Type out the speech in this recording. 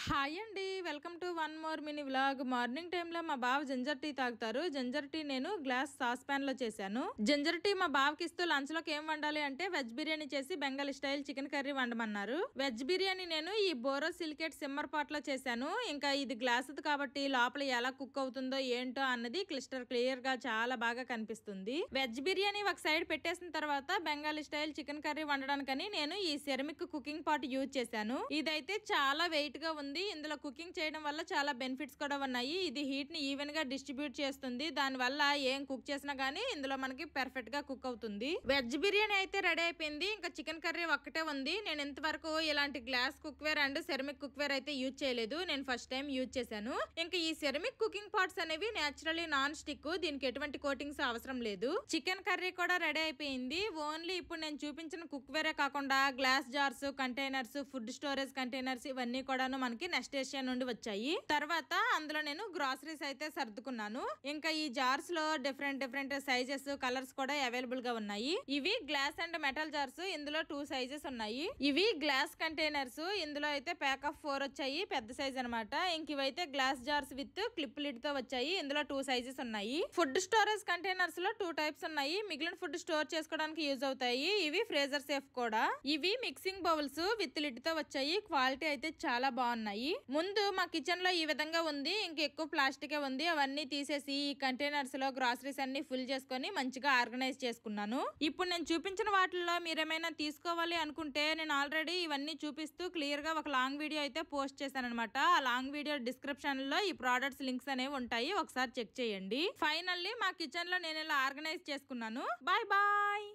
Hi అండి, welcome to one more mini vlog. Morning టైంలో మా బావ జింజర్ టీ తాగుతారు. జింజర్ టీ నేను గ్లాస్ సాస్ పాన్ లో చేశాను. జింజర్ టీ మా బావకి ఇస్తూ లంచ్ లోకి ఏం వండాలి అంటే వెజ్ బిర్యానీ చేసి బెంగాలీ స్టైల్ చికెన్ కర్రీ వండమన్నారు. వెజ్ బిర్యానీ నేను ఈ బోరో సిలికేట్ సిమ్మర్ పాట్ లో చేశాను. ఇంకా ఇది గ్లాస్ కాబట్టి లోపల ఎలా కుక్ అవుతుందో ఏంటో అన్నది క్లియర్ గా చాలా బాగా కనిపిస్తుంది. వెజ్ బిర్యానీ ఒక సైడ్ పెట్టేసిన తర్వాత బెంగాలీ స్టైల్ చికెన్ కర్రీ వండడానికని నేను ఈ సెరమిక్ కుకింగ్ పాట్ యూజ్ చేశాను. ఇదైతే చాలా వెయిట్ గా ఉంది. ఇందులో కుకింగ్ చేయడం వల్ల చాలా బెనిఫిట్స్ కూడా ఉన్నాయి. ఇది హీట్ ని ఈవెన్ గా డిస్ట్రిబ్యూట్ చేస్తుంది. దాని వల్ల ఏం కుక్ చేసినా గానీ ఇందులో మనకి పర్ఫెక్ట్ గా కుక్ అవుతుంది. వెజ్ బిర్యానీ అయితే రెడీ అయిపోయింది. ఇంకా చికెన్ కర్రీ ఒక్కటే ఉంది. నేను ఇంతవరకు ఇలాంటి glass cookware and ceramic cookware అయితే యూజ్ చేయలేదు. నేను ఫస్ట్ టైం యూజ్ చేశాను. ఇంకా ఈ సెరమిక్ కుకింగ్ పాట్స్ అనేవి నేచురల్లీ నాన్ స్టిక్. దీనికి ఎటువంటి కోటింగ్స్ అవసరం లేదు. చికెన్ కర్రీ కూడా రెడీ అయిపోయింది. ఓన్లీ ఇప్పుడు నేను చూపించిన కుక్వేరే కాకుండా glass jars, containers, food storage containers ఇవన్నీ కూడాను మనకి నెక్స్ట్ ఏషియా నుండి వచ్చాయి. తర్వాత అందులో నేను గ్రాసరీస్ అయితే సర్దుకున్నాను. ఇంకా ఈ జార్స్ లో డిఫరెంట్ సైజెస్, కలర్స్ కూడా అవైలబుల్ గా ఉన్నాయి. ఇవి గ్లాస్ అండ్ మెటల్ జార్స్. ఇందులో 2 సైజెస్ ఉన్నాయి. ఇవి గ్లాస్ కంటైనర్స్. ఇందులో అయితే ప్యాక్ ఆఫ్ 4 వచ్చాయి, పెద్ద సైజ్ అనమాట. ఇంక ఇవైతే glass jars with clip lid తో వచ్చాయి. ఇందులో 2 సైజెస్ ఉన్నాయి. ఫుడ్ స్టోరేజ్ కంటైనర్స్ లో 2 టైప్స్ ఉన్నాయి. మిగిలిన ఫుడ్ స్టోర్ చేసుకోవడానికి యూజ్ అవుతాయి. ఇవి ఫ్రీజర్ సేఫ్ కూడా. ఇవి మిక్సింగ్ బౌల్స్ విత్ లిడ్ తో వచ్చాయి. క్వాలిటీ అయితే చాలా బాగున్నాయి. ముందు మా కిచెన్ లో ఈ విధంగా ఉంది. ఇంకెక్కువ ప్లాస్టిక్ ఉంది. అవన్నీ తీసేసి ఈ కంటైనర్స్ లో గ్రాసరీస్ అన్ని ఫుల్ చేసుకొని మంచిగా ఆర్గనైజ్ చేసుకున్నాను. ఇప్పుడు నేను చూపించిన వాటిల్లో మీరేమైనా తీసుకోవాలి అనుకుంటే నేను ఆల్రెడీ ఇవన్నీ చూపిస్తూ క్లియర్ గా ఒక లాంగ్ వీడియో అయితే పోస్ట్ చేశాను అనమాట. ఆ లాంగ్ వీడియో డిస్క్రిప్షన్ లో ఈ ప్రొడక్ట్స్ లింక్స్ అనేవి ఉంటాయి. ఒకసారి చెక్ చేయండి. ఫైనల్లీ మా కిచెన్ లో నేను ఇలా ఆర్గనైజ్ చేసుకున్నాను. Bye bye.